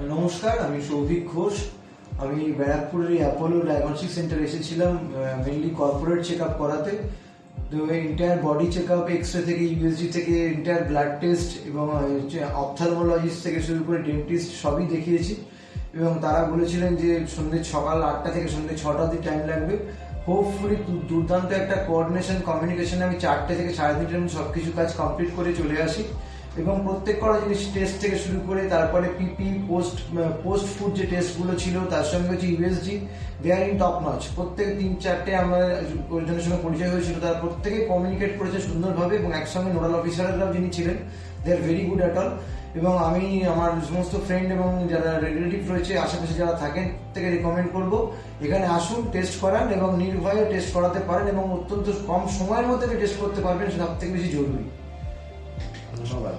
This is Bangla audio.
নমস্কার, আমি সৌভিক ঘোষ। আমি ব্যারাকপুরের অ্যাপোলো ডায়াগনস্টিক সেন্টারে এসেছিলাম মেনলি কর্পোরেট চেক আপ করাতে। তো entire body check up, x ray থেকে ইউএসজি থেকে এন্টায়ার ব্লাড টেস্ট এবং অপথ্যালমোলজিস্ট থেকে শুরু করে ডেন্টিস্ট সবই দেখিয়েছি। এবং তারা বলেছিলেন যে সকাল 8টা থেকে সন্ধ্যে 6টা অবধি টাইম লাগবে। হোপফুলি দুর্দান্ত একটা কোঅর্ডিনেশন কমিউনিকেশনে আমি 4টে থেকে 3:30টার মধ্যে সবকিছু কাজ কমপ্লিট করে চলে আসি। এবং প্রত্যেক কটা জিনিস টেস্ট থেকে শুরু করে তারপরে পিপি পোস্ট ফুড যে টেস্টগুলো ছিল, তার সঙ্গে হচ্ছে USG, they are in top notch. প্রত্যেক 3-4টে আমার জনের সঙ্গে পরিচয় হয়েছিল, তারা প্রত্যেকে কমিউনিকেট করেছে সুন্দরভাবে এবং একসঙ্গে নোডাল অফিসাররাও যিনি ছিলেন, they are very good at all. এবং আমি আমার সমস্ত ফ্রেন্ড এবং যারা রিলেটিভ রয়েছে আশেপাশে যারা থাকেন থেকে রেকমেন্ড করবো এখানে আসুন, টেস্ট করান এবং নির্ভয়ে টেস্ট করাতে পারেন এবং অত্যন্ত কম সময়ের মধ্যে টেস্ট করতে পারবেন, সেটা সব থেকে বেশি জরুরি। ধন্যবাদ।